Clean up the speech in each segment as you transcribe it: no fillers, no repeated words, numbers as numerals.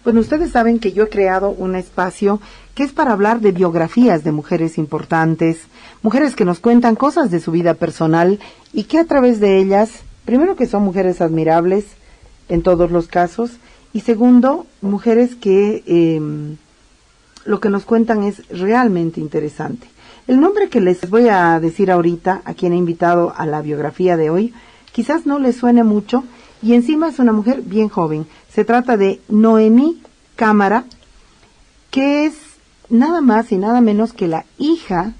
Bueno, ustedes saben que yo he creado un espacio que es para hablar de biografías de mujeres importantes, mujeres que nos cuentan cosas de su vida personal y que a través de ellas, primero que son mujeres admirables en todos los casos, y segundo, mujeres que lo que nos cuentan es realmente interesante. El nombre que les voy a decir ahorita, a quien he invitado a la biografía de hoy, quizás no les suene mucho, y encima es una mujer bien joven. Se trata de Noemí Cámara, que es nada más y nada menos que la hija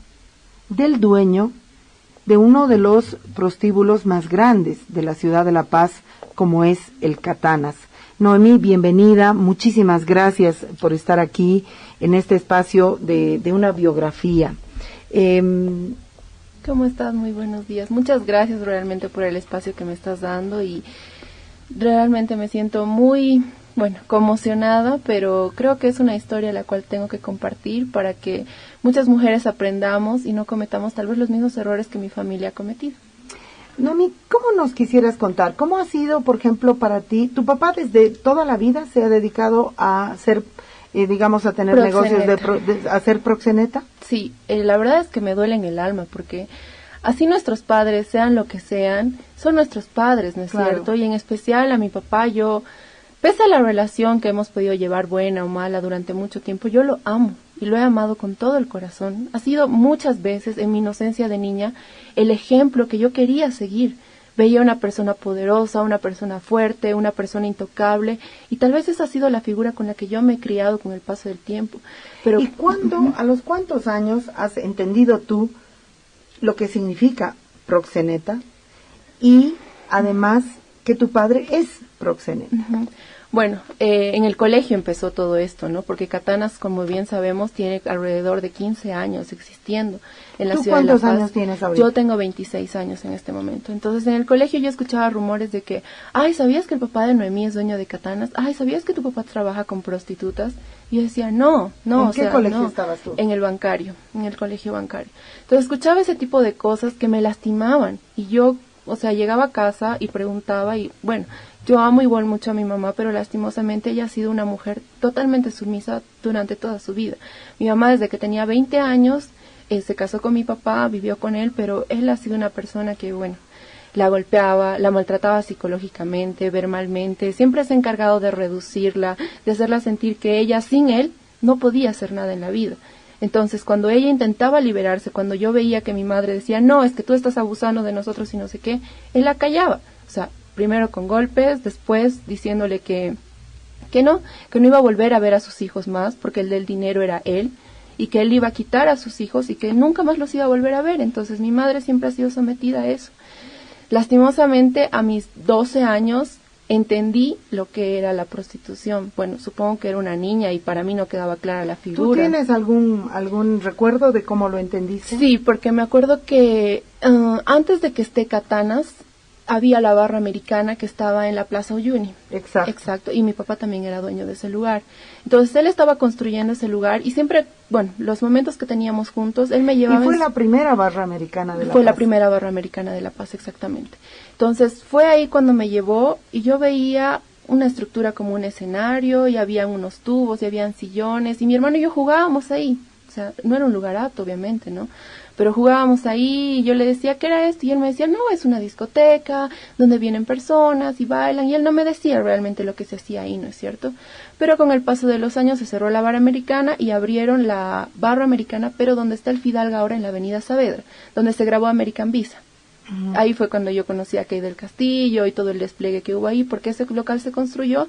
del dueño de uno de los prostíbulos más grandes de la ciudad de La Paz, como es el Catanas. Noemí, bienvenida, muchísimas gracias por estar aquí en este espacio de una biografía. ¿Cómo estás? Muy buenos días. Muchas gracias realmente por el espacio que me estás dando y realmente me siento muy, conmocionada, pero creo que es una historia la cual tengo que compartir para que muchas mujeres aprendamos y no cometamos tal vez los mismos errores que mi familia ha cometido. Noemí, ¿cómo nos quisieras contar? ¿Cómo ha sido, por ejemplo, para ti? ¿Tu papá desde toda la vida se ha dedicado a ser, a tener negocios, a ser proxeneta? Sí, la verdad es que me duele en el alma porque así nuestros padres, sean lo que sean, son nuestros padres, ¿no es cierto? Y en especial a mi papá, pese a la relación que hemos podido llevar buena o mala durante mucho tiempo, yo lo amo y lo he amado con todo el corazón. Ha sido muchas veces, en mi inocencia de niña, el ejemplo que yo quería seguir. Veía una persona poderosa, una persona fuerte, una persona intocable, y tal vez esa ha sido la figura con la que yo me he criado con el paso del tiempo. Pero, ¿y a los cuántos años has entendido tú lo que significa proxeneta y además que tu padre es proxeneta? Bueno, en el colegio empezó todo esto, ¿no? Porque Catanas, como bien sabemos, tiene alrededor de 15 años existiendo en la ciudad de La Paz. ¿Tú cuántos años tienes ahorita? Yo tengo 26 años en este momento. Entonces, en el colegio yo escuchaba rumores de que, ¿sabías que el papá de Noemí es dueño de Catanas? ¿Sabías que tu papá trabaja con prostitutas? Y yo decía, no. ¿En qué colegio estabas tú? En el bancario, en el colegio bancario. Entonces, escuchaba ese tipo de cosas que me lastimaban. Y yo, llegaba a casa y preguntaba y, yo amo igual mucho a mi mamá, pero lastimosamente ella ha sido una mujer totalmente sumisa durante toda su vida. Mi mamá desde que tenía 20 años se casó con mi papá, vivió con él, pero él ha sido una persona que, la golpeaba, la maltrataba psicológicamente, verbalmente, siempre se ha encargado de reducirla, de hacerla sentir que ella sin él no podía hacer nada en la vida. Entonces, cuando ella intentaba liberarse, cuando yo veía que mi madre decía, no, es que tú estás abusando de nosotros y no sé qué, él la callaba. Primero con golpes, después diciéndole que no iba a volver a ver a sus hijos más, porque el del dinero era él, y que él iba a quitar a sus hijos y que nunca más los iba a volver a ver. Entonces mi madre siempre ha sido sometida a eso. Lastimosamente, a mis 12 años entendí lo que era la prostitución. Supongo que era una niña y para mí no quedaba clara la figura. ¿Tú tienes algún recuerdo de cómo lo entendiste? Sí, porque me acuerdo que antes de que esté Catanas, había la barra americana que estaba en la Plaza Uyuni. Exacto, y mi papá también era dueño de ese lugar. Entonces él estaba construyendo ese lugar y siempre, los momentos que teníamos juntos, él me llevaba... ¿Y fue la primera barra americana de La Paz? Fue la primera barra americana de La Paz, exactamente. Entonces fue ahí cuando me llevó y yo veía una estructura como un escenario y habían unos tubos y habían sillones y mi hermano y yo jugábamos ahí. No era un lugar apto, obviamente, ¿no? Pero jugábamos ahí y yo le decía, ¿qué era esto? Y él me decía, no, es una discoteca donde vienen personas y bailan. Y él no me decía realmente lo que se hacía ahí, ¿no es cierto? Pero con el paso de los años se cerró la barra americana y abrieron la barra americana, pero donde está el Fidalga ahora en la avenida Saavedra, donde se grabó American Visa. Ahí fue cuando yo conocí a Kay del Castillo y todo el despliegue que hubo ahí, porque ese local se construyó,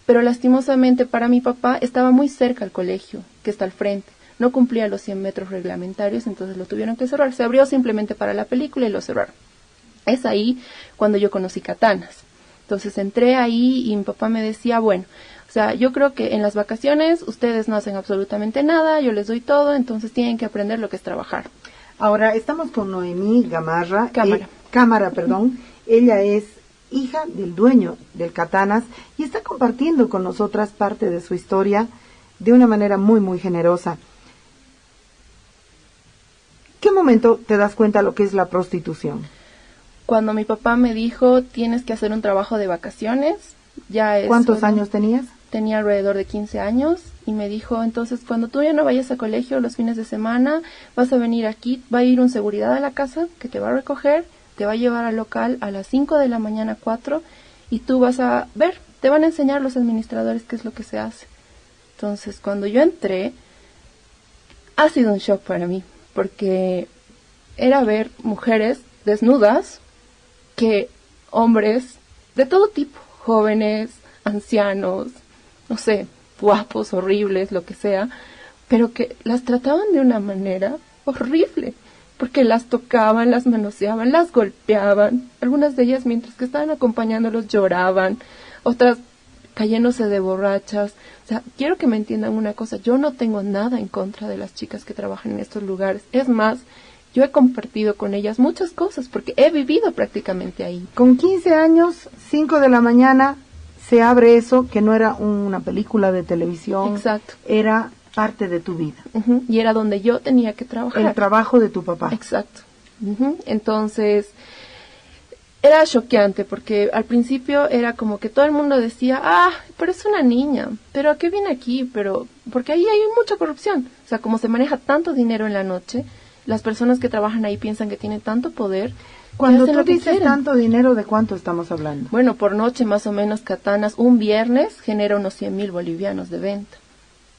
pero lastimosamente para mi papá estaba muy cerca al colegio, que está al frente. No cumplía los 100 metros reglamentarios, entonces lo tuvieron que cerrar. Se abrió simplemente para la película y lo cerraron. Es ahí cuando yo conocí Catanas. Entonces entré ahí y mi papá me decía, yo creo que en las vacaciones ustedes no hacen absolutamente nada, yo les doy todo, entonces tienen que aprender lo que es trabajar. Ahora, estamos con Noemí Cámara. Ella es hija del dueño del Catanas y está compartiendo con nosotras parte de su historia de una manera muy, muy generosa. ¿Qué momento te das cuenta lo que es la prostitución? Cuando mi papá me dijo, tienes que hacer un trabajo de vacaciones. ¿Cuántos años tenías? tenía alrededor de 15 años, y me dijo, entonces cuando tú ya no vayas a colegio los fines de semana, vas a venir aquí, va a ir un seguridad a la casa que te va a recoger, te va a llevar al local a las 5 de la mañana, 4, y tú vas a ver, te van a enseñar los administradores qué es lo que se hace. Entonces, cuando yo entré, ha sido un shock para mí, porque era ver mujeres desnudas, que hombres de todo tipo, jóvenes, ancianos, no sé, guapos, horribles, lo que sea, pero que las trataban de una manera horrible, porque las tocaban, las manoseaban, las golpeaban, algunas de ellas mientras que estaban acompañándolos lloraban, otras cayéndose de borrachas. O sea, quiero que me entiendan una cosa, yo no tengo nada en contra de las chicas que trabajan en estos lugares, es más, yo he compartido con ellas muchas cosas, porque he vivido prácticamente ahí. Con 15 años, 5 de la mañana, se abre eso, que no era una película de televisión. Exacto. Era parte de tu vida. Y era donde yo tenía que trabajar. El trabajo de tu papá. Exacto. Entonces, era choqueante, porque al principio era como que todo el mundo decía, pero es una niña, pero ¿a qué viene aquí? Pero porque ahí hay mucha corrupción. O sea, como se maneja tanto dinero en la noche, las personas que trabajan ahí piensan que tienen tanto poder. Cuando tú dices tanto dinero, ¿de cuánto estamos hablando? Bueno, por noche más o menos Catanas, un viernes genera unos 100,000 bolivianos de venta.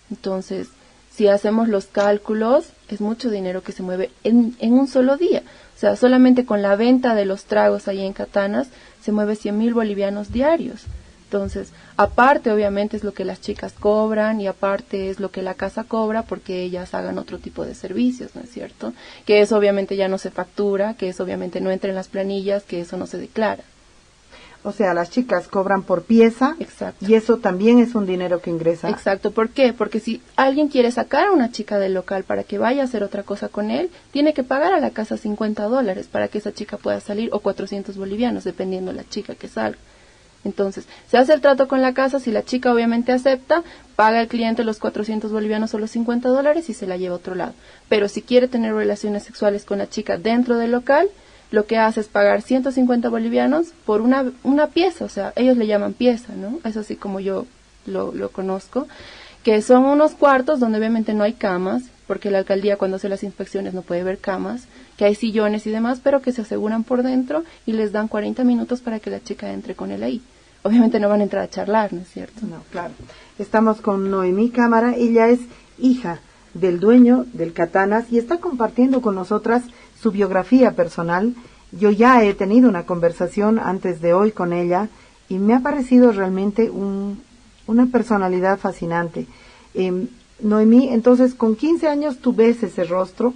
Entonces, si hacemos los cálculos, es mucho dinero que se mueve en un solo día. O sea, solamente con la venta de los tragos ahí en Catanas se mueve 100,000 bolivianos diarios. Entonces, aparte obviamente es lo que las chicas cobran y aparte es lo que la casa cobra porque ellas hagan otro tipo de servicios, ¿no es cierto? Que eso obviamente ya no se factura, que eso obviamente no entra en las planillas, que eso no se declara. O sea, las chicas cobran por pieza. Exacto. Y eso también es un dinero que ingresa. Exacto. ¿Por qué? Porque si alguien quiere sacar a una chica del local para que vaya a hacer otra cosa con él, tiene que pagar a la casa $50 para que esa chica pueda salir, o 400 bolivianos, dependiendo la chica que salga. Entonces, se hace el trato con la casa, si la chica obviamente acepta, paga el cliente los 400 bolivianos o los $50 y se la lleva a otro lado. Pero si quiere tener relaciones sexuales con la chica dentro del local, lo que hace es pagar 150 bolivianos por una pieza, o sea, ellos le llaman pieza, ¿no? Es así como yo lo conozco, que son unos cuartos donde obviamente no hay camas, porque la alcaldía cuando hace las inspecciones no puede ver camas, que hay sillones y demás, pero que se aseguran por dentro y les dan 40 minutos para que la chica entre con él ahí. Obviamente no van a entrar a charlar, ¿no es cierto? No, claro. Estamos con Noemí Cámara, ella es hija del dueño del Catanas y está compartiendo con nosotras su biografía personal. Yo ya he tenido una conversación antes de hoy con ella y me ha parecido realmente una personalidad fascinante. Noemí, entonces con 15 años tú ves ese rostro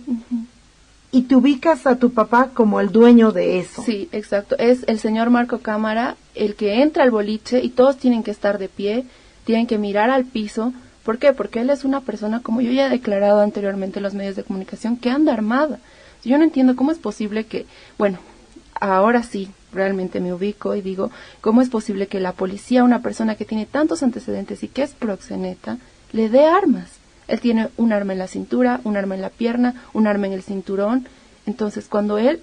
y te ubicas a tu papá como el dueño de eso. Sí, exacto. Es el señor Marco Cámara el que entra al boliche y todos tienen que estar de pie, tienen que mirar al piso. ¿Por qué? Porque él es una persona, como yo ya he declarado anteriormente en los medios de comunicación, que anda armada. Yo no entiendo cómo es posible que, bueno, ahora sí, realmente me ubico y digo, ¿cómo es posible que la policía, una persona que tiene tantos antecedentes y que es proxeneta, le dé armas? Él tiene un arma en la cintura, un arma en la pierna, un arma en el cinturón. Entonces, cuando él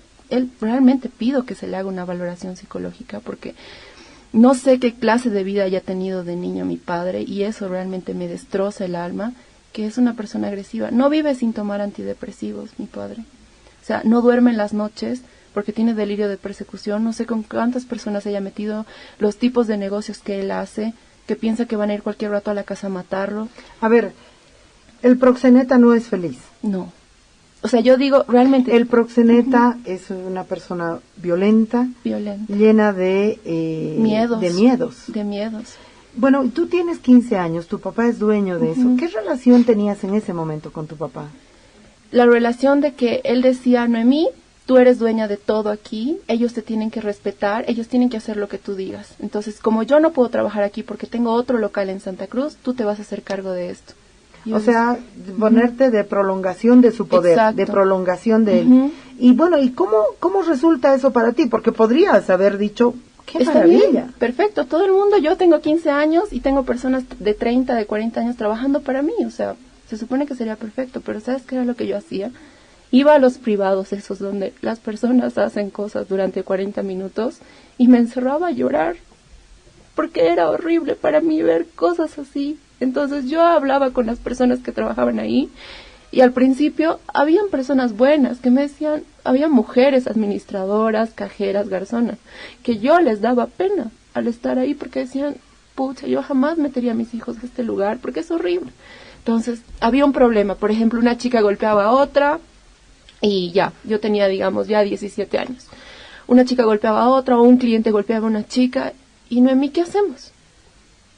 realmente pido que se le haga una valoración psicológica, porque no sé qué clase de vida haya tenido de niño mi padre, y eso realmente me destroza el alma, que es una persona agresiva. No vive sin tomar antidepresivos, mi padre. O sea, no duerme en las noches porque tiene delirio de persecución. No sé con cuántas personas haya metido, los tipos de negocios que él hace, que piensa que van a ir cualquier rato a la casa a matarlo. A ver, el proxeneta no es feliz. No. O sea, yo digo, realmente... El proxeneta es una persona violenta. Llena de... miedos. De miedos. De miedos. Bueno, tú tienes 15 años, tu papá es dueño de eso. ¿Qué relación tenías en ese momento con tu papá? La relación de que él decía, Noemí, tú eres dueña de todo aquí, ellos te tienen que respetar, ellos tienen que hacer lo que tú digas. Entonces, como yo no puedo trabajar aquí porque tengo otro local en Santa Cruz, tú te vas a hacer cargo de esto. O sea, ponerte de prolongación de su poder, exacto, de prolongación de él. Y bueno, ¿y cómo resulta eso para ti? Porque podrías haber dicho, ¡qué está maravilla! Bien, perfecto, todo el mundo, yo tengo 15 años y tengo personas de 30, de 40 años trabajando para mí, o sea, se supone que sería perfecto, pero ¿sabes qué era lo que yo hacía? Iba a los privados esos donde las personas hacen cosas durante 40 minutos y me encerraba a llorar. porque era horrible para mí ver cosas así. Entonces yo hablaba con las personas que trabajaban ahí y al principio habían personas buenas que me decían, había mujeres administradoras, cajeras, garzonas, que yo les daba pena al estar ahí porque decían, pucha, yo jamás metería a mis hijos a este lugar porque es horrible. Entonces había un problema, por ejemplo, una chica golpeaba a otra y ya, yo tenía digamos ya 17 años. Una chica golpeaba a otra o un cliente golpeaba a una chica y Noemí, ¿qué hacemos?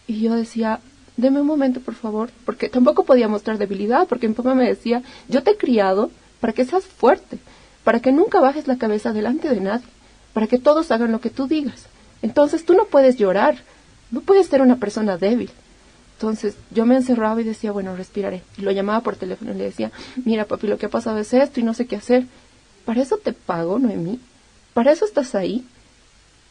Y yo decía, deme un momento por favor, porque tampoco podía mostrar debilidad, porque mi papá me decía, yo te he criado para que seas fuerte, para que nunca bajes la cabeza delante de nadie, para que todos hagan lo que tú digas. Entonces tú no puedes llorar, no puedes ser una persona débil. Entonces yo me encerraba y decía, bueno, respiraré. Y lo llamaba por teléfono y le decía, mira papi, lo que ha pasado es esto y no sé qué hacer. ¿Para eso te pago, Noemí? ¿Para eso estás ahí?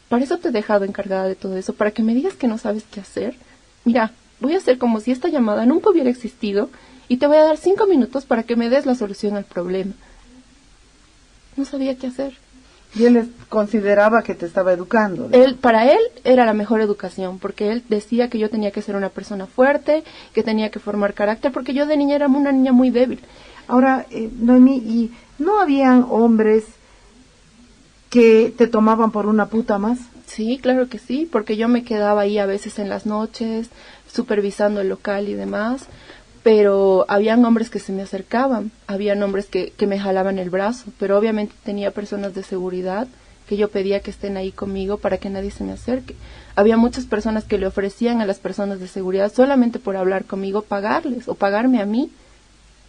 ¿Para eso te he dejado encargada de todo eso? ¿Para que me digas que no sabes qué hacer? Mira, voy a hacer como si esta llamada nunca hubiera existido y te voy a dar 5 minutos para que me des la solución al problema. No sabía qué hacer. Y él consideraba que te estaba educando. Para él era la mejor educación, porque él decía que yo tenía que ser una persona fuerte, que tenía que formar carácter, porque yo de niña era una niña muy débil. Ahora, Noemí, ¿y no habían hombres que te tomaban por una puta más? Sí, claro que sí, porque yo me quedaba ahí a veces en las noches, supervisando el local y demás, pero habían hombres que se me acercaban, habían hombres que me jalaban el brazo, pero obviamente tenía personas de seguridad que yo pedía que estén ahí conmigo para que nadie se me acerque. Había muchas personas que le ofrecían a las personas de seguridad solamente por hablar conmigo pagarles o pagarme a mí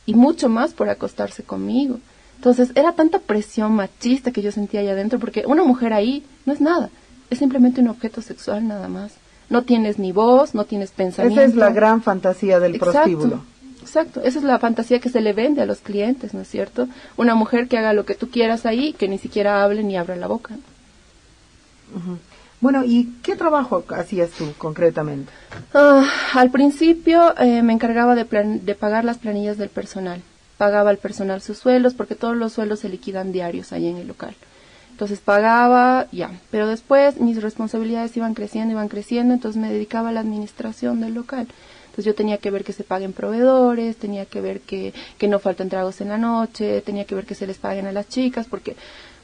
y mucho más por acostarse conmigo. Entonces era tanta presión machista que yo sentía ahí adentro, porque una mujer ahí no es nada, es simplemente un objeto sexual nada más. No tienes ni voz, no tienes pensamiento. Esa es la gran fantasía del prostíbulo. Exacto, esa es la fantasía que se le vende a los clientes, ¿no es cierto? Una mujer que haga lo que tú quieras ahí, que ni siquiera hable ni abra la boca. Uh-huh. Bueno, ¿y qué trabajo hacías tú concretamente? Al principio me encargaba de pagar las planillas del personal. Pagaba al personal sus sueldos, porque todos los sueldos se liquidan diarios ahí en el local. Entonces pagaba, ya. Pero después mis responsabilidades iban creciendo, entonces me dedicaba a la administración del local. Entonces yo tenía que ver que se paguen proveedores, tenía que ver que no falten tragos en la noche, tenía que ver que se les paguen a las chicas, porque,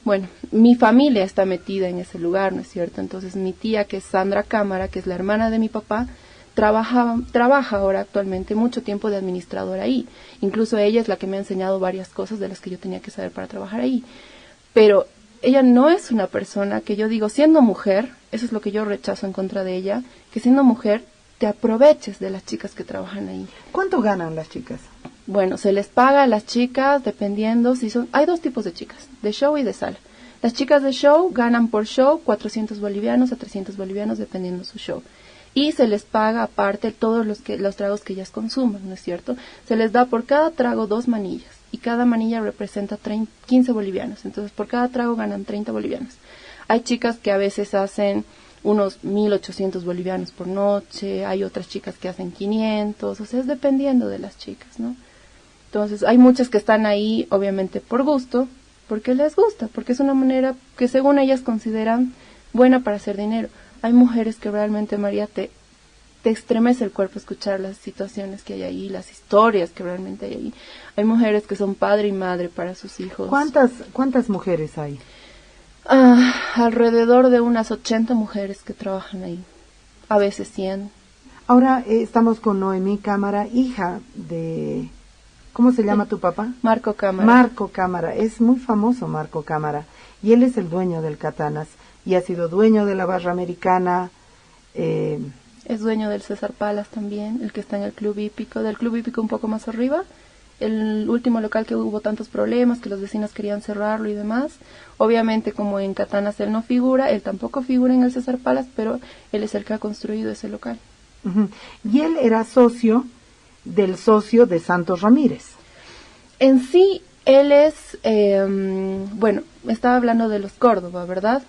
bueno, mi familia está metida en ese lugar, ¿no es cierto? Entonces mi tía, que es Sandra Cámara, que es la hermana de mi papá, trabaja ahora actualmente mucho tiempo de administradora ahí. Incluso ella es la que me ha enseñado varias cosas de las que yo tenía que saber para trabajar ahí. Pero ella no es una persona que yo digo, siendo mujer, eso es lo que yo rechazo en contra de ella, que siendo mujer te aproveches de las chicas que trabajan ahí. ¿Cuánto ganan las chicas? Bueno, se les paga a las chicas dependiendo si son... Hay 2 tipos de chicas, de show y de sala. Las chicas de show ganan por show 400 bolivianos a 300 bolivianos dependiendo su show. Y se les paga aparte todos los tragos que ellas consuman, ¿no es cierto? Se les da por cada trago 2 manillas. Y cada manilla representa 15 bolivianos. Entonces, por cada trago ganan 30 bolivianos. Hay chicas que a veces hacen unos 1.800 bolivianos por noche. Hay otras chicas que hacen 500. O sea, es dependiendo de las chicas, ¿no? Entonces, hay muchas que están ahí, obviamente, por gusto, porque les gusta, porque es una manera que según ellas consideran buena para hacer dinero. Hay mujeres que realmente, María, te estremece el cuerpo escuchar las situaciones que hay ahí, las historias que realmente hay ahí. Hay mujeres que son padre y madre para sus hijos. ¿Cuántas mujeres hay? Alrededor de unas 80 mujeres que trabajan ahí, a veces 100. Ahora estamos con Noemí Cámara, hija de... ¿Cómo se llama tu papá? Marco Cámara. Marco Cámara, es muy famoso Marco Cámara, y él es el dueño del Katanas, y ha sido dueño de la Barra Americana. Es dueño del César Palas también, el que está en el Club Hípico, del Club Hípico un poco más arriba, el último local que hubo tantos problemas, que los vecinos querían cerrarlo y demás. Obviamente, como en Katanas él no figura, él tampoco figura en el César Palas, pero él es el que ha construido ese local. Uh-huh. Y él era socio de Santos Ramírez. En sí, él es, bueno, estaba hablando de los Córdoba, ¿verdad?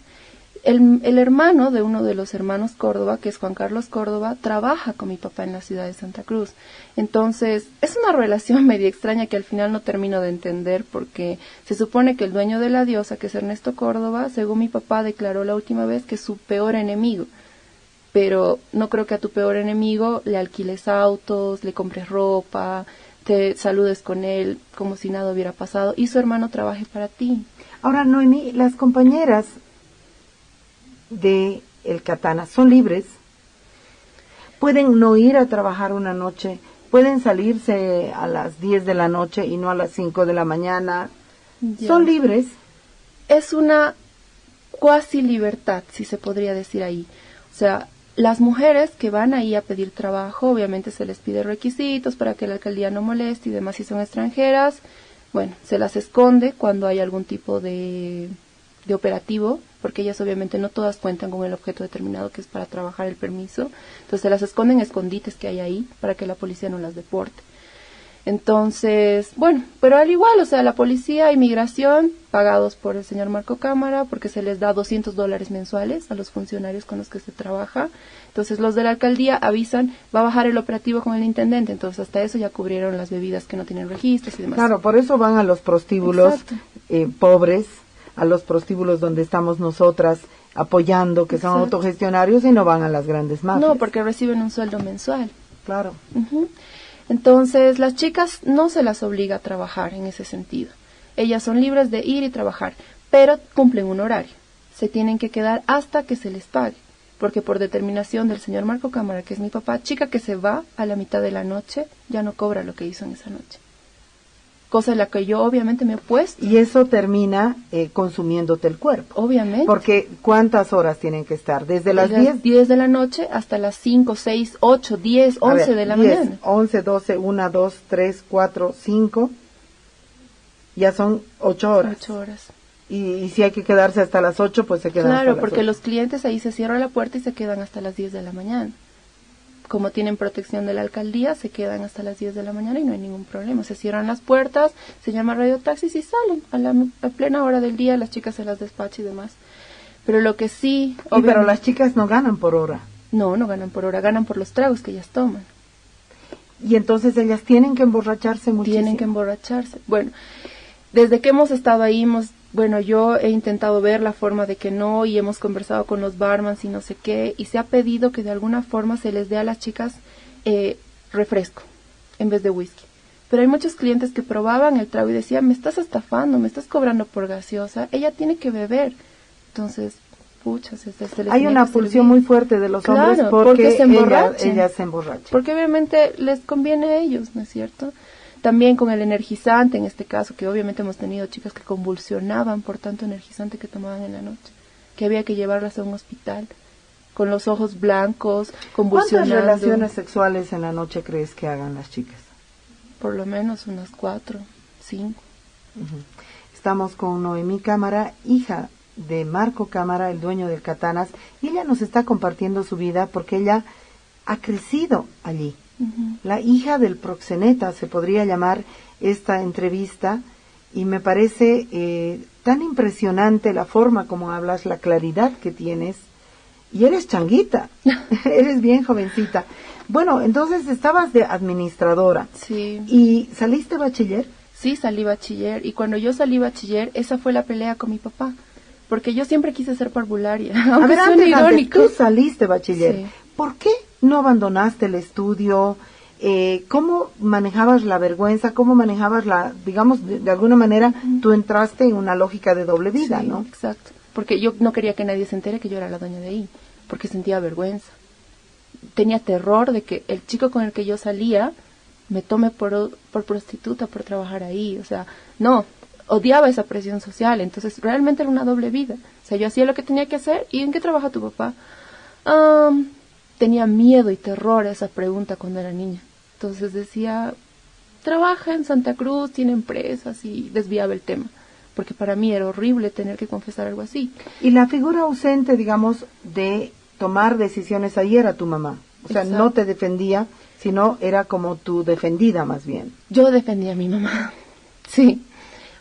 El hermano de uno de los hermanos Córdoba, que es Juan Carlos Córdoba, trabaja con mi papá en la ciudad de Santa Cruz. Entonces, es una relación medio extraña que al final no termino de entender, porque se supone que el dueño de la diosa, que es Ernesto Córdoba, según mi papá declaró la última vez, que es su peor enemigo. pero no creo que a tu peor enemigo le alquiles autos, le compres ropa, te saludes con él como si nada hubiera pasado y su hermano trabaje para ti. Ahora, Noemí, las compañeras de el Katana son libres, pueden no ir a trabajar una noche, pueden salirse a las 10 de la noche y no a las 5 de la mañana, son libres. Es una cuasi libertad, si se podría decir ahí. O sea, las mujeres que van ahí a pedir trabajo, obviamente se les pide requisitos para que la alcaldía no moleste y demás si son extranjeras. Bueno, se las esconde cuando hay algún tipo de operativo, porque ellas obviamente no todas cuentan con el objeto determinado que es para trabajar el permiso. Entonces se las esconden escondites que hay ahí para que la policía no las deporte. Entonces, bueno, pero al igual, o sea, la policía, inmigración, pagados por el señor Marco Cámara, porque se les da $200 mensuales a los funcionarios con los que se trabaja. Entonces los de la alcaldía avisan, va a bajar el operativo con el intendente, entonces hasta eso ya cubrieron las bebidas que no tienen registros y demás. Claro, por eso van a los prostíbulos pobres, a los prostíbulos donde estamos nosotras apoyando, que son autogestionarios, y no van a las grandes mafias. No, porque reciben un sueldo mensual. Claro. Entonces, las chicas no se las obliga a trabajar en ese sentido. Ellas son libres de ir y trabajar, pero cumplen un horario. Se tienen que quedar hasta que se les pague, porque por determinación del señor Marco Cámara, que es mi papá, chica que se va a la mitad de la noche, ya no cobra lo que hizo en esa noche. Cosa en la que yo obviamente me he opuesto. Y eso termina consumiéndote el cuerpo. Obviamente. Porque ¿cuántas horas tienen que estar? Desde las 10 de la noche hasta las 5, 6, 8, 10, 11 de la 10, mañana. 11, 12, 1, 2, 3, 4, 5. Ya son 8 horas. 8 horas. Y si hay que quedarse hasta las 8, pues se quedan hasta las 8. Claro, porque los clientes ahí se cierran la puerta y se quedan hasta las 10 de la mañana. Como tienen protección de la alcaldía, se quedan hasta las 10 de la mañana y no hay ningún problema. Se cierran las puertas, se llama radiotaxis y salen. A plena hora del día las chicas se las despacha y demás. Pero lo que sí... pero las chicas no ganan por hora. No, no ganan por hora, ganan por los tragos que ellas toman. Y entonces ellas tienen que emborracharse muchísimo. Tienen que emborracharse. Bueno, desde que hemos estado ahí, yo he intentado ver la forma de que no, y hemos conversado con los barmans y no sé qué, y se ha pedido que de alguna forma se les dé a las chicas refresco en vez de whisky. Pero hay muchos clientes que probaban el trago y decían, me estás estafando, me estás cobrando por gaseosa, ella tiene que beber. Entonces, pucha, se les hay una pulsión muy fuerte de los hombres porque se emborrachan. ellas se emborrachan. Porque obviamente les conviene a ellos, ¿no es cierto? También con el energizante, en este caso, que obviamente hemos tenido chicas que convulsionaban por tanto energizante que tomaban en la noche, que había que llevarlas a un hospital, con los ojos blancos, convulsionando. ¿Cuántas relaciones sexuales en la noche crees que hagan las chicas? Por lo menos unas 4, 5. Estamos con Noemí Cámara, hija de Marco Cámara, el dueño del Katanas, y ella nos está compartiendo su vida porque ella ha crecido allí. La hija del proxeneta, se podría llamar esta entrevista, y me parece tan impresionante la forma como hablas, la claridad que tienes, y eres changuita, eres bien jovencita. Bueno, entonces estabas de administradora. Sí. ¿Y saliste bachiller? Sí, salí bachiller, y cuando yo salí bachiller, esa fue la pelea con mi papá, porque yo siempre quise ser parvularia, aunque suene irónico. Tú saliste bachiller. Sí. ¿Por qué no abandonaste el estudio? ¿Cómo manejabas la vergüenza? ¿Cómo manejabas digamos, de alguna manera, tú entraste en una lógica de doble vida, sí, ¿no? Exacto, porque yo no quería que nadie se entere que yo era la dueña de ahí, porque sentía vergüenza. Tenía terror de que el chico con el que yo salía me tome por prostituta por trabajar ahí, o sea, no, odiaba esa presión social, entonces realmente era una doble vida. O sea, yo hacía lo que tenía que hacer. ¿Y en qué trabaja tu papá? Tenía miedo y terror a esa pregunta cuando era niña. Entonces decía, trabaja en Santa Cruz, tiene empresas, y desviaba el tema, porque para mí era horrible tener que confesar algo así. Y la figura ausente, digamos, de tomar decisiones ahí era tu mamá. O sea, Exacto. No te defendía, sino era como tu defendida más bien. Yo defendía a mi mamá, sí,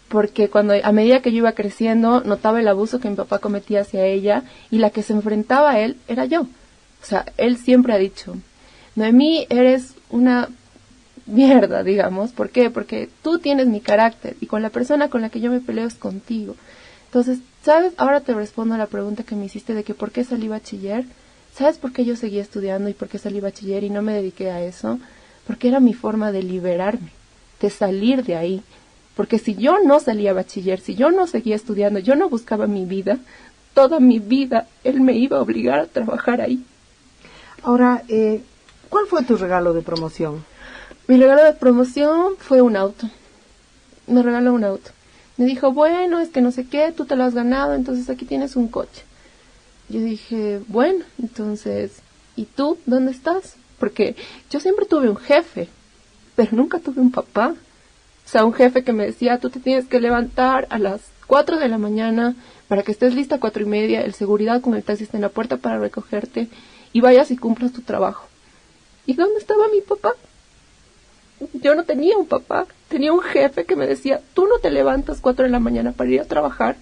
porque a medida que yo iba creciendo, notaba el abuso que mi papá cometía hacia ella, y la que se enfrentaba a él era yo. O sea, él siempre ha dicho, Noemí, eres una mierda, digamos. ¿Por qué? Porque tú tienes mi carácter, y con la persona con la que yo me peleo es contigo. Entonces, ¿sabes? Ahora te respondo a la pregunta que me hiciste de que por qué salí bachiller. ¿Sabes por qué yo seguía estudiando y por qué salí bachiller y no me dediqué a eso? Porque era mi forma de liberarme, de salir de ahí. Porque si yo no salía bachiller, si yo no seguía estudiando, yo no buscaba mi vida, toda mi vida él me iba a obligar a trabajar ahí. Ahora, ¿cuál fue tu regalo de promoción? Mi regalo de promoción fue un auto. Me regaló un auto. Me dijo, bueno, es que no sé qué, tú te lo has ganado, entonces aquí tienes un coche. Yo dije, bueno, entonces, ¿y tú dónde estás? Porque yo siempre tuve un jefe, pero nunca tuve un papá. O sea, un jefe que me decía, tú te tienes que levantar a las 4 de la mañana para que estés lista a 4:30, el seguridad con el taxi está en la puerta para recogerte y vayas y cumplas tu trabajo. ¿Y dónde estaba mi papá? Yo no tenía un papá, tenía un jefe que me decía, tú no te levantas 4 de la mañana para ir a trabajar,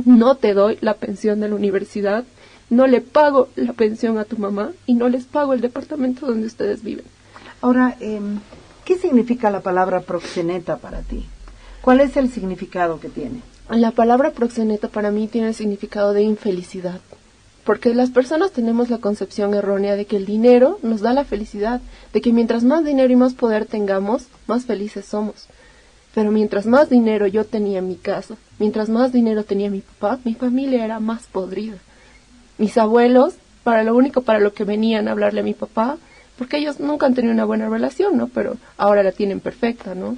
no te doy la pensión de la universidad, no le pago la pensión a tu mamá y no les pago el departamento donde ustedes viven. Ahora, ¿qué significa la palabra proxeneta para ti? ¿Cuál es el significado que tiene? La palabra proxeneta para mí tiene el significado de infelicidad, porque las personas tenemos la concepción errónea de que el dinero nos da la felicidad, de que mientras más dinero y más poder tengamos, más felices somos. Pero mientras más dinero yo tenía en mi casa, mientras más dinero tenía mi papá, mi familia era más podrida. Mis abuelos, para lo que venían a hablarle a mi papá, porque ellos nunca han tenido una buena relación, ¿no? Pero ahora la tienen perfecta, ¿no?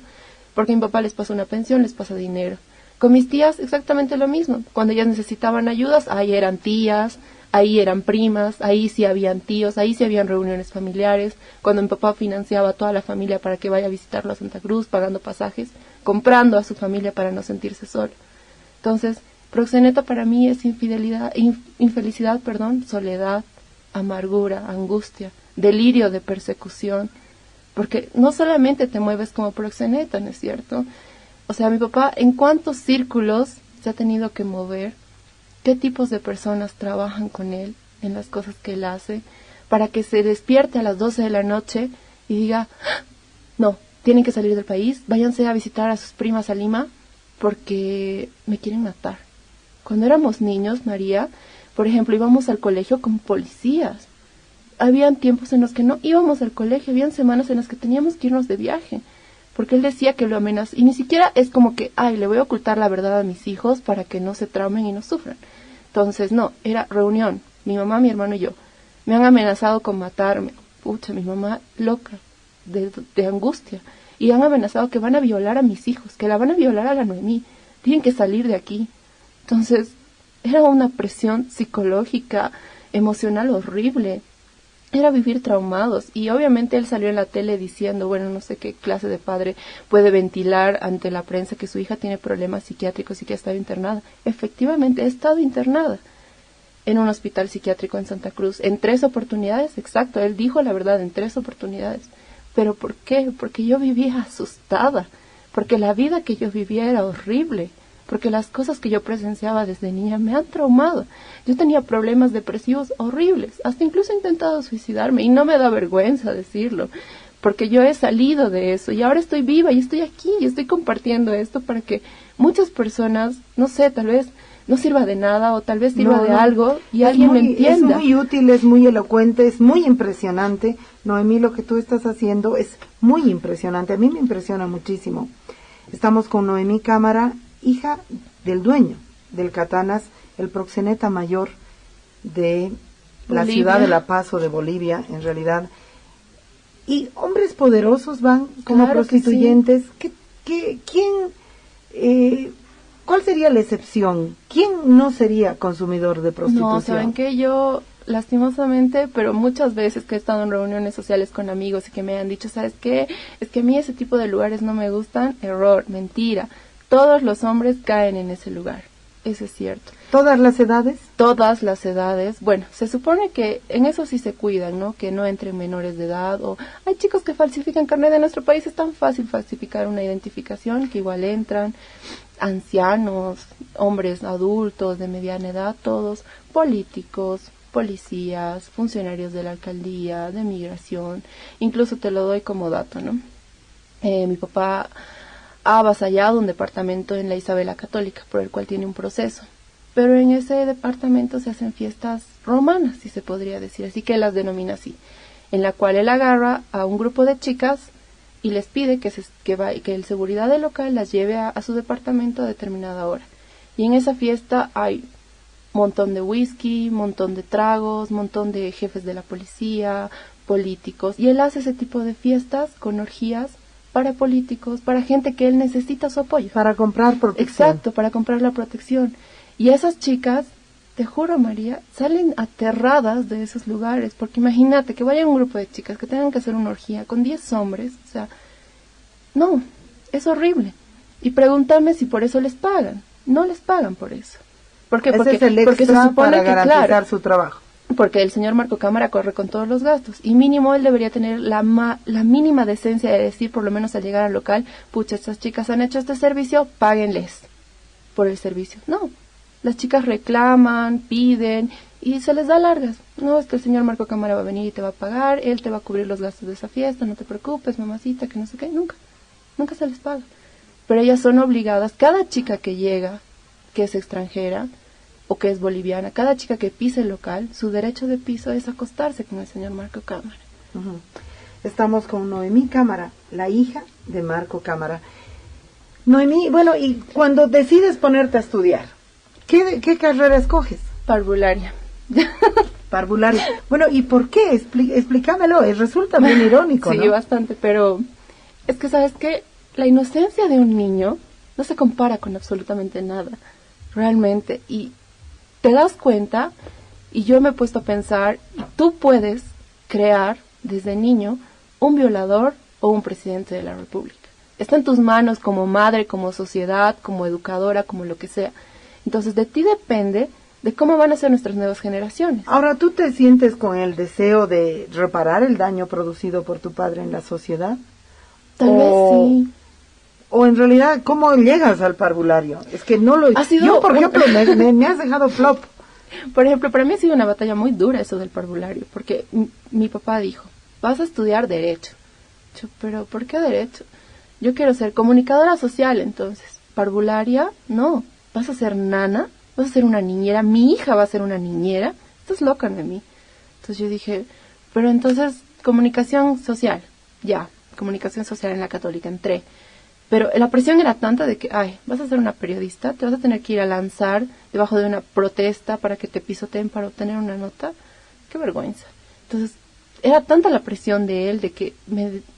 Porque a mi papá les pasa una pensión, les pasa dinero. Con mis tías exactamente lo mismo. Cuando ellas necesitaban ayudas, ahí eran tías, ahí eran primas, ahí sí habían tíos, ahí sí habían reuniones familiares. Cuando mi papá financiaba a toda la familia para que vaya a visitarlo a Santa Cruz, pagando pasajes, comprando a su familia para no sentirse solo. Entonces, proxeneta para mí es infelicidad, soledad, amargura, angustia, delirio de persecución. Porque no solamente te mueves como proxeneta, ¿no es cierto? O sea, mi papá, ¿en cuántos círculos se ha tenido que mover? ¿Qué tipos de personas trabajan con él en las cosas que él hace? Para que se despierte a las 12 de la noche y diga, ¡ah! No, tienen que salir del país, váyanse a visitar a sus primas a Lima porque me quieren matar. Cuando éramos niños, María, por ejemplo, íbamos al colegio con policías. Habían tiempos en los que no íbamos al colegio, habían semanas en las que teníamos que irnos de viaje, porque él decía que lo amenazó, y ni siquiera es como que, ay, le voy a ocultar la verdad a mis hijos para que no se traumen y no sufran. Entonces, no, era reunión, mi mamá, mi hermano y yo. Me han amenazado con matarme. Pucha, mi mamá loca, de angustia. Y han amenazado que van a violar a mis hijos, que la van a violar a la Noemí. Tienen que salir de aquí. Entonces, era una presión psicológica, emocional horrible. Era vivir traumados. Y obviamente él salió en la tele diciendo, bueno, no sé qué clase de padre puede ventilar ante la prensa que su hija tiene problemas psiquiátricos y que ha estado internada. Efectivamente, he estado internada en un hospital psiquiátrico en Santa Cruz, en 3 oportunidades, exacto, él dijo la verdad, en 3 oportunidades. ¿Pero por qué? Porque yo vivía asustada, porque la vida que yo vivía era horrible, porque las cosas que yo presenciaba desde niña me han traumado. Yo tenía problemas depresivos horribles, hasta incluso he intentado suicidarme, y no me da vergüenza decirlo, porque yo he salido de eso, y ahora estoy viva, y estoy aquí, y estoy compartiendo esto para que muchas personas, no sé, tal vez no sirva de nada o tal vez sirva de algo y alguien me entienda. Es muy útil, es muy elocuente, es muy impresionante. Noemí, lo que tú estás haciendo es muy impresionante. A mí me impresiona muchísimo. Estamos con Noemí Cámara, hija del dueño del Catanas, el proxeneta mayor de la ciudad de La Paz o de Bolivia, en realidad. Y hombres poderosos van como prostituyentes. Sí. ¿Quién... ¿Cuál sería la excepción? ¿Quién no sería consumidor de prostitución? No, saben que yo, lastimosamente, pero muchas veces que he estado en reuniones sociales con amigos y que me han dicho, ¿sabes qué? Es que a mí ese tipo de lugares no me gustan. Error, mentira. Todos los hombres caen en ese lugar. Eso es cierto. ¿Todas las edades? Todas las edades. Bueno, se supone que en eso sí se cuidan, ¿no? Que no entren menores de edad o hay chicos que falsifican carnet de nuestro país. Es tan fácil falsificar una identificación que igual entran. Ancianos, hombres adultos de mediana edad, todos, políticos, policías, funcionarios de la alcaldía, de migración, incluso te lo doy como dato, ¿no? Mi papá ha avasallado un departamento en la Isabela Católica, por el cual tiene un proceso. pero en ese departamento se hacen fiestas romanas, si se podría decir, así que las denomina así, en la cual él agarra a un grupo de chicas y les pide que el seguridad del local las lleve a su departamento a determinada hora. Y en esa fiesta hay montón de whisky, montón de tragos, montón de jefes de la policía, políticos, y él hace ese tipo de fiestas con orgías para políticos, para gente que él necesita su apoyo. Para comprar protección. Exacto, para comprar la protección. Y esas chicas, te juro, María, salen aterradas de esos lugares, porque imagínate que vaya un grupo de chicas que tengan que hacer una orgía con 10 hombres, o sea, no, es horrible. Y pregúntame si por eso les pagan. No les pagan por eso. ¿Por qué? Ese es el porque se extra supone para que, garantizar claro, su trabajo. porque el señor Marco Cámara corre con todos los gastos. Y mínimo él debería tener la mínima decencia de decir, por lo menos al llegar al local, pucha, estas chicas han hecho este servicio, páguenles por el servicio. No, las chicas reclaman, piden y se les da largas. No, es que el señor Marco Cámara va a venir y te va a pagar, él te va a cubrir los gastos de esa fiesta, no te preocupes, mamacita, que no sé qué, nunca se les paga. Pero ellas son obligadas, cada chica que llega, que es extranjera o que es boliviana, cada chica que pisa el local, su derecho de piso es acostarse con el señor Marco Cámara. Uh-huh. Estamos con Noemí Cámara, la hija de Marco Cámara. Noemí, bueno, y cuando decides ponerte a estudiar, ¿qué carrera escoges? Parvularia. Parvularia. Bueno, ¿y por qué? Explícamelo, resulta bien irónico, sí, ¿no? bastante, pero es que, ¿sabes qué? La inocencia de un niño no se compara con absolutamente nada, realmente. Y te das cuenta, y yo me he puesto a pensar, tú puedes crear desde niño un violador o un presidente de la República. Está en tus manos como madre, como sociedad, como educadora, como lo que sea. Entonces de ti depende de cómo van a ser nuestras nuevas generaciones. Ahora, ¿tú te sientes con el deseo de reparar el daño producido por tu padre en la sociedad? Tal vez sí. O en realidad, ¿cómo llegas al parvulario? Es que no lo... Yo, por ejemplo, me has dejado flop. Por ejemplo, para mí ha sido una batalla muy dura eso del parvulario, porque mi papá dijo, vas a estudiar Derecho. Yo, pero ¿por qué Derecho? Yo quiero ser comunicadora social, entonces. Parvularia, no. ¿Vas a ser nana? ¿Vas a ser una niñera? ¿Mi hija va a ser una niñera? Estás loca de mí. Entonces yo dije, pero entonces, comunicación social. Ya, comunicación social en la Católica, entré. Pero la presión era tanta de que, vas a ser una periodista, te vas a tener que ir a lanzar debajo de una protesta para que te pisoteen para obtener una nota. Qué vergüenza. Entonces, era tanta la presión de él de que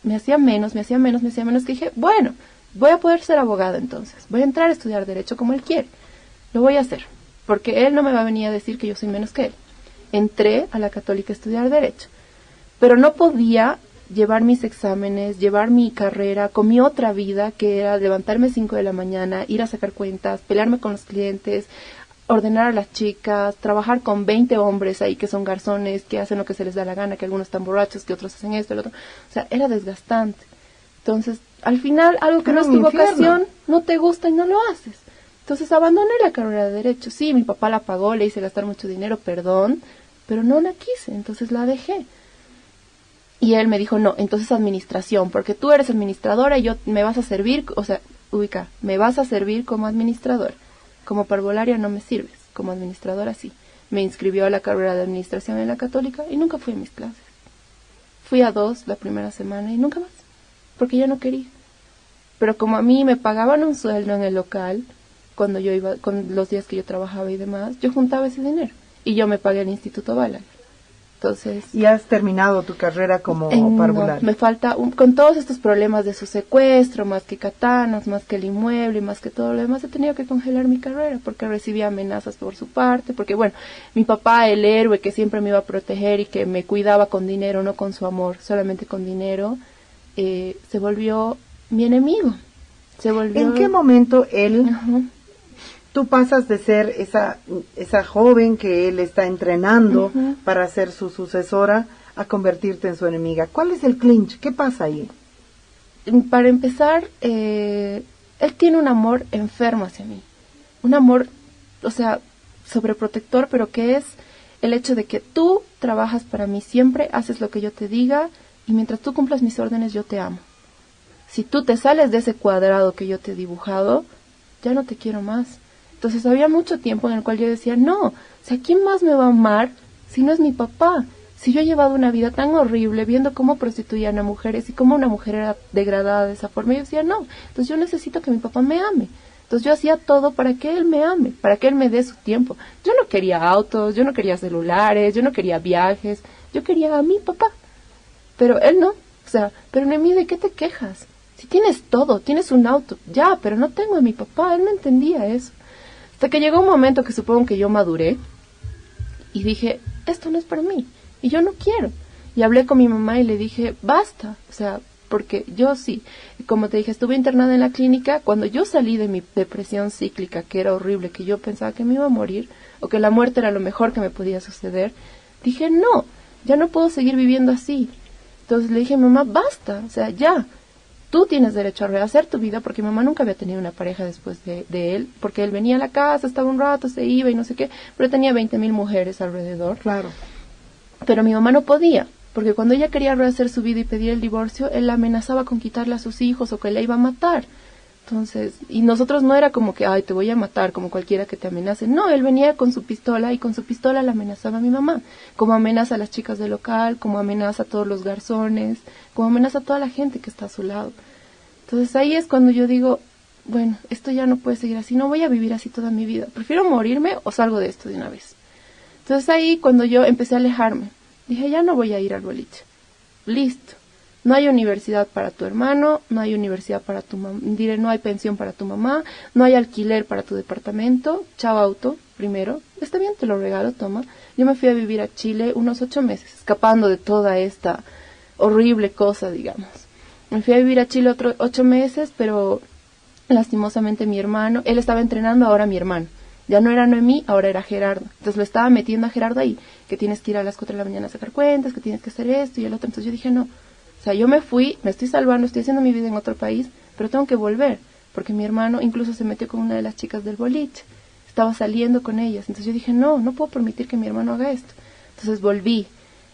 me hacía menos, que dije, bueno, voy a poder ser abogada entonces. Voy a entrar a estudiar Derecho como él quiere. Lo voy a hacer, porque él no me va a venir a decir que yo soy menos que él. Entré a la Católica a estudiar Derecho, pero no podía llevar mis exámenes, llevar mi carrera con mi otra vida, que era levantarme a 5 de la mañana, ir a sacar cuentas, pelearme con los clientes, ordenar a las chicas, trabajar con 20 hombres ahí que son garzones, que hacen lo que se les da la gana, que algunos están borrachos, que otros hacen esto, el otro. O sea, era desgastante. Entonces, al final, algo que no es tu vocación, no te gusta y no lo haces. Entonces, abandoné la carrera de Derecho. Sí, mi papá la pagó, le hice gastar mucho dinero, perdón, pero no la quise, entonces la dejé. Y él me dijo, no, entonces administración, porque tú eres administradora y me vas a servir, o sea, me vas a servir como administradora. Como parvularia no me sirves, como administradora sí. Me inscribió a la carrera de administración en la Católica y nunca fui a mis clases. Fui a 2 la primera semana y nunca más, porque ya no quería. Pero como a mí me pagaban un sueldo en el local, cuando yo iba, con los días que yo trabajaba y demás, yo juntaba ese dinero y yo me pagué el Instituto Balaguer. Entonces, ¿y has terminado tu carrera como parvularia? No, me falta, con todos estos problemas de su secuestro, más que katanas, más que el inmueble, más que todo lo demás, he tenido que congelar mi carrera porque recibía amenazas por su parte, porque bueno, mi papá, el héroe que siempre me iba a proteger y que me cuidaba con dinero, no con su amor, solamente con dinero, se volvió mi enemigo. ¿En qué momento él... Tú pasas de ser esa joven que él está entrenando para ser su sucesora a convertirte en su enemiga? ¿Cuál es el clinch? ¿Qué pasa ahí? Para empezar, él tiene un amor enfermo hacia mí. Un amor, o sea, sobreprotector, pero que es el hecho de que tú trabajas para mí siempre, haces lo que yo te diga y mientras tú cumplas mis órdenes yo te amo. Si tú te sales de ese cuadrado que yo te he dibujado, ya no te quiero más. Entonces había mucho tiempo en el cual yo decía, no, o sea, ¿quién más me va a amar si no es mi papá? Si yo he llevado una vida tan horrible viendo cómo prostituían a mujeres y cómo una mujer era degradada de esa forma, yo decía, no, entonces yo necesito que mi papá me ame. Entonces yo hacía todo para que él me ame, para que él me dé su tiempo. Yo no quería autos, yo no quería celulares, yo no quería viajes, yo quería a mi papá. Pero él no, o sea, pero Noemí, ¿de qué te quejas? Si tienes todo, tienes un auto, ya, pero no tengo a mi papá, él no entendía eso. Hasta que llegó un momento que supongo que yo maduré y dije, esto no es para mí, y yo no quiero. Y hablé con mi mamá y le dije, basta, o sea, porque yo sí, como te dije, estuve internada en la clínica. Cuando yo salí de mi depresión cíclica, que era horrible, que yo pensaba que me iba a morir, o que la muerte era lo mejor que me podía suceder, dije, no, ya no puedo seguir viviendo así. Entonces le dije, mamá, basta, o sea, ya, tú tienes derecho a rehacer tu vida, porque mi mamá nunca había tenido una pareja después de él, porque él venía a la casa, estaba un rato, se iba y no sé qué, pero tenía 20.000 mujeres alrededor. Claro. Pero mi mamá no podía, porque cuando ella quería rehacer su vida y pedir el divorcio, él la amenazaba con quitarle a sus hijos o que la iba a matar. Entonces, y nosotros no era como que, ay, te voy a matar, como cualquiera que te amenace. No, él venía con su pistola y con su pistola la amenazaba a mi mamá, como amenaza a las chicas del local, como amenaza a todos los garzones, como amenaza a toda la gente que está a su lado. Entonces ahí es cuando yo digo, bueno, esto ya no puede seguir así, no voy a vivir así toda mi vida, prefiero morirme o salgo de esto de una vez. Entonces ahí cuando yo empecé a alejarme, dije, ya no voy a ir al boliche. Listo. No hay universidad para tu hermano, no hay universidad para tu mamá, diré, no hay pensión para tu mamá, no hay alquiler para tu departamento, chao auto, primero, está bien, te lo regalo, toma. Yo me fui a vivir a Chile unos 8 meses, escapando de toda esta horrible cosa, digamos. Me fui a vivir a Chile otros 8 meses, pero lastimosamente mi hermano, él estaba entrenando ahora a mi hermano. Ya no era Noemí, ahora era Gerardo. Entonces lo estaba metiendo a Gerardo ahí, que tienes que ir a las 4 de la mañana a sacar cuentas, que tienes que hacer esto y el otro. Entonces yo dije, no. O sea, yo me fui, me estoy salvando, estoy haciendo mi vida en otro país, pero tengo que volver, porque mi hermano incluso se metió con una de las chicas del boliche. Estaba saliendo con ellas. Entonces yo dije, no, no puedo permitir que mi hermano haga esto. Entonces volví.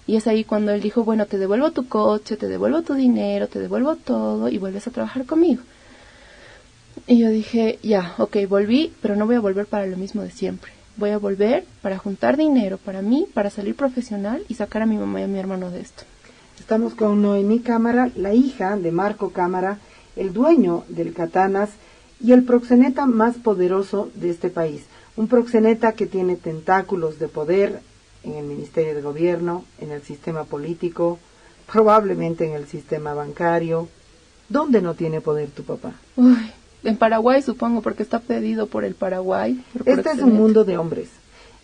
Y es ahí cuando él dijo, bueno, te devuelvo tu coche, te devuelvo tu dinero, te devuelvo todo y vuelves a trabajar conmigo. Y yo dije, ya, ok, volví, pero no voy a volver para lo mismo de siempre. Voy a volver para juntar dinero para mí, para salir profesional y sacar a mi mamá y a mi hermano de esto. Estamos con Noemí Cámara, la hija de Marco Cámara, el dueño del Katanas y el proxeneta más poderoso de este país. Un proxeneta que tiene tentáculos de poder en el Ministerio de Gobierno, en el sistema político, probablemente en el sistema bancario. ¿Dónde no tiene poder tu papá? Uy, en Paraguay supongo, porque está pedido por el Paraguay. Este es un mundo de hombres.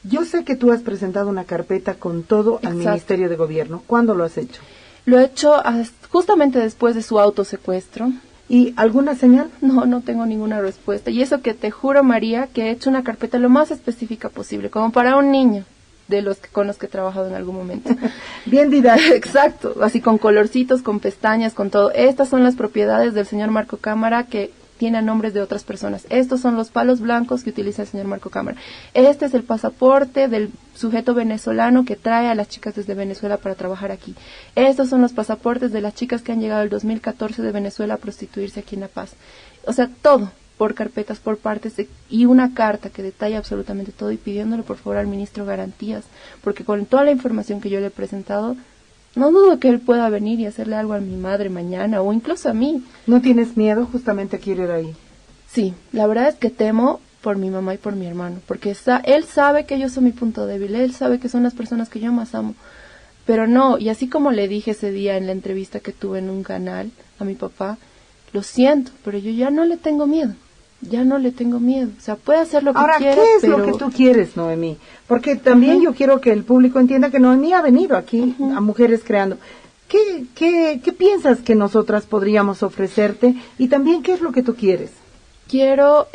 Yo sé que tú has presentado una carpeta con todo al Ministerio de Gobierno. ¿Cuándo lo has hecho? Lo he hecho justamente después de su autosecuestro. ¿Y alguna señal? No, no tengo ninguna respuesta. Y eso que te juro, María, que he hecho una carpeta lo más específica posible, como para un niño de los que con los que he trabajado en algún momento. Bien didáctico. Exacto, así con colorcitos, con pestañas, con todo. Estas son las propiedades del señor Marco Cámara que tiene a nombres de otras personas. Estos son los palos blancos que utiliza el señor Marco Cámara. Este es el pasaporte del sujeto venezolano que trae a las chicas desde Venezuela para trabajar aquí. Estos son los pasaportes de las chicas que han llegado el 2014 de Venezuela a prostituirse aquí en La Paz. O sea, todo por carpetas, por partes, y una carta que detalla absolutamente todo y pidiéndole por favor al ministro garantías, porque con toda la información que yo le he presentado, no dudo que él pueda venir y hacerle algo a mi madre mañana o incluso a mí. ¿No tienes miedo? Justamente quiero ir ahí. Sí, la verdad es que temo por mi mamá y por mi hermano, porque él sabe que ellos son mi punto débil, él sabe que son las personas que yo más amo, pero no, y así como le dije ese día en la entrevista que tuve en un canal a mi papá, lo siento, pero yo ya no le tengo miedo. Ya no le tengo miedo, o sea, puede hacer lo que quiera. Ahora, ¿qué es lo que tú quieres, Noemí? Porque también yo quiero que el público entienda que Noemí ha venido aquí a Mujeres Creando. ¿Qué piensas que nosotras podríamos ofrecerte? Y también, ¿qué es lo que tú quieres? Quiero,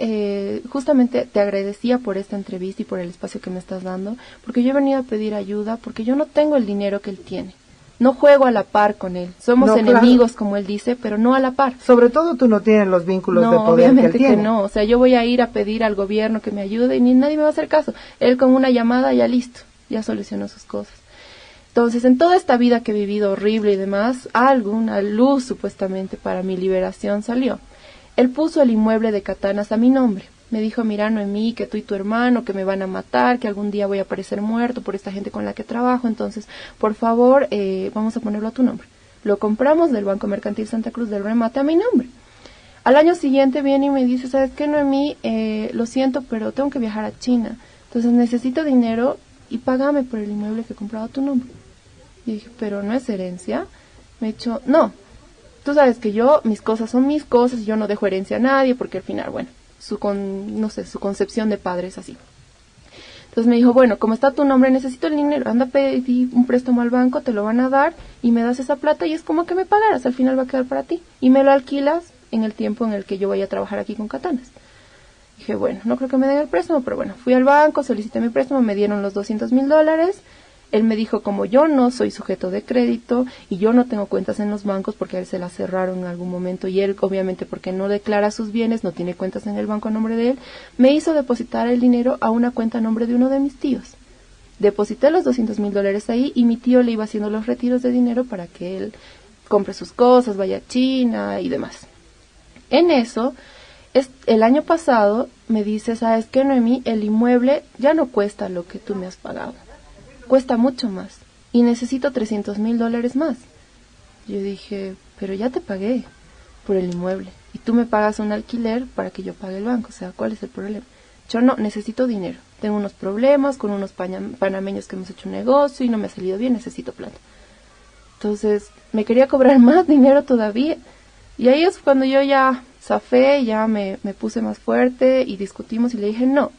justamente te agradecía por esta entrevista y por el espacio que me estás dando, porque yo he venido a pedir ayuda, porque yo no tengo el dinero que él tiene. No juego a la par con él. Somos enemigos, claro, como él dice, pero no a la par. Sobre todo tú no tienes los vínculos de poder obviamente que él tiene. No, o sea, yo voy a ir a pedir al gobierno que me ayude y ni nadie me va a hacer caso. Él con una llamada ya listo, ya solucionó sus cosas. Entonces, en toda esta vida que he vivido horrible y demás, alguna luz supuestamente para mi liberación salió. Él puso el inmueble de Katanas a mi nombre. Me dijo, mira, Noemí, que tú y tu hermano, que me van a matar, que algún día voy a aparecer muerto por esta gente con la que trabajo, entonces, por favor, vamos a ponerlo a tu nombre. Lo compramos del Banco Mercantil Santa Cruz del Remate a mi nombre. Al año siguiente viene y me dice, ¿sabes qué, Noemí? Lo siento, pero tengo que viajar a China. Entonces necesito dinero y págame por el inmueble que he comprado a tu nombre. Y dije, pero no es herencia. Me dijo, no, tú sabes que mis cosas son mis cosas y yo no dejo herencia a nadie porque al final, bueno, su concepción de padre es así. Entonces me dijo, bueno, como está tu nombre, necesito el dinero, anda a pedir un préstamo al banco, te lo van a dar y me das esa plata y es como que me pagaras, al final va a quedar para ti. Y me lo alquilas en el tiempo en el que yo voy a trabajar aquí con Katanas. Dije, bueno, no creo que me den el préstamo, pero bueno, fui al banco, solicité mi préstamo, me dieron los $200,000. Él me dijo, como yo no soy sujeto de crédito y yo no tengo cuentas en los bancos porque a él se las cerraron en algún momento y él, obviamente, porque no declara sus bienes, no tiene cuentas en el banco a nombre de él, me hizo depositar el dinero a una cuenta a nombre de uno de mis tíos. Deposité los $200,000 ahí y mi tío le iba haciendo los retiros de dinero para que él compre sus cosas, vaya a China y demás. En eso, el año pasado me dice, ¿sabes qué, Noemí? El inmueble ya no cuesta lo que tú me has pagado. Cuesta mucho más. Y necesito $300,000 más. Yo dije, pero ya te pagué por el inmueble. Y tú me pagas un alquiler para que yo pague el banco. O sea, ¿cuál es el problema? Yo no, necesito dinero. Tengo unos problemas con unos panameños que hemos hecho un negocio y no me ha salido bien, necesito plata. Entonces, me quería cobrar más dinero todavía. Y ahí es cuando yo ya zafé, ya me puse más fuerte y discutimos y le dije, no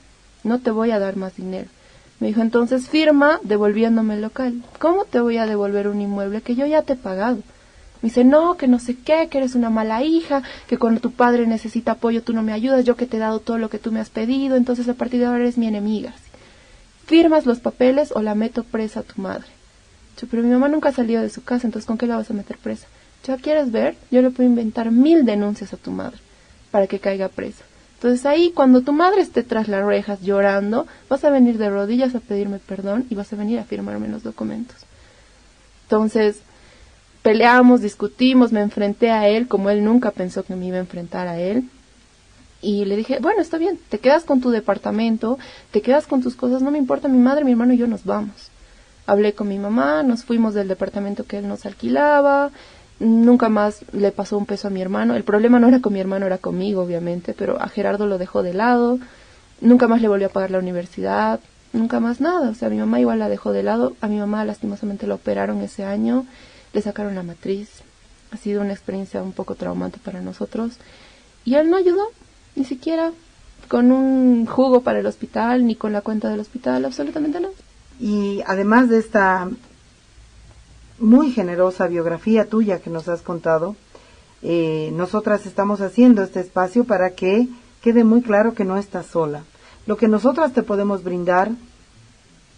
te voy a dar más dinero. Me dijo, entonces firma devolviéndome el local. ¿Cómo te voy a devolver un inmueble que yo ya te he pagado? Me dice, no, que no sé qué, que eres una mala hija, que cuando tu padre necesita apoyo tú no me ayudas, yo que te he dado todo lo que tú me has pedido, entonces a partir de ahora eres mi enemiga. Firmas los papeles o la meto presa a tu madre. Yo, pero mi mamá nunca ha salido de su casa, entonces ¿con qué la vas a meter presa? ¿Ya quieres ver? Yo le puedo inventar 1000 denuncias a tu madre para que caiga presa. Entonces ahí, cuando tu madre esté tras las rejas llorando, vas a venir de rodillas a pedirme perdón y vas a venir a firmarme los documentos. Entonces, peleamos, discutimos, me enfrenté a él como él nunca pensó que me iba a enfrentar a él. Y le dije, bueno, está bien, te quedas con tu departamento, te quedas con tus cosas, no me importa, mi madre, mi hermano y yo nos vamos. Hablé con mi mamá, nos fuimos del departamento que él nos alquilaba. Nunca más le pasó un peso a mi hermano. El problema no era con mi hermano, era conmigo, obviamente, pero a Gerardo lo dejó de lado. Nunca más le volvió a pagar la universidad, nunca más nada. O sea, mi mamá igual la dejó de lado. A mi mamá lastimosamente la operaron ese año, le sacaron la matriz. Ha sido una experiencia un poco traumante para nosotros. Y él no ayudó, ni siquiera con un jugo para el hospital, ni con la cuenta del hospital, absolutamente nada. Y además de esta muy generosa biografía tuya que nos has contado, nosotras estamos haciendo este espacio para que quede muy claro que no estás sola. Lo que nosotras te podemos brindar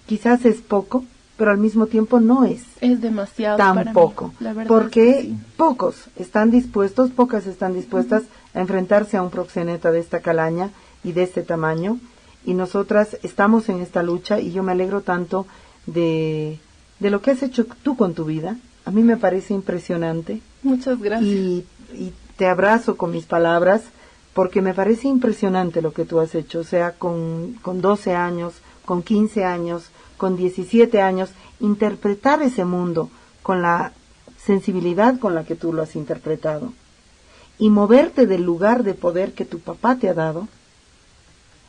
quizás es poco, pero al mismo tiempo no es demasiado tan para poco, mí, la verdad, porque sí. pocas están dispuestas a enfrentarse a un proxeneta de esta calaña y de este tamaño, y nosotras estamos en esta lucha y yo me alegro tanto de lo que has hecho tú con tu vida. A mí me parece impresionante. Muchas gracias. Y te abrazo con mis palabras, porque me parece impresionante lo que tú has hecho. O sea, con 12 años, con 15 años, con 17 años, interpretar ese mundo con la sensibilidad con la que tú lo has interpretado. Y moverte del lugar de poder que tu papá te ha dado,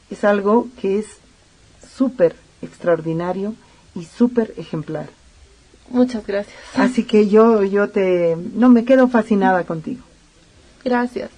es algo que es súper extraordinario y súper ejemplar. Muchas gracias. Así que yo me quedo fascinada contigo. Gracias.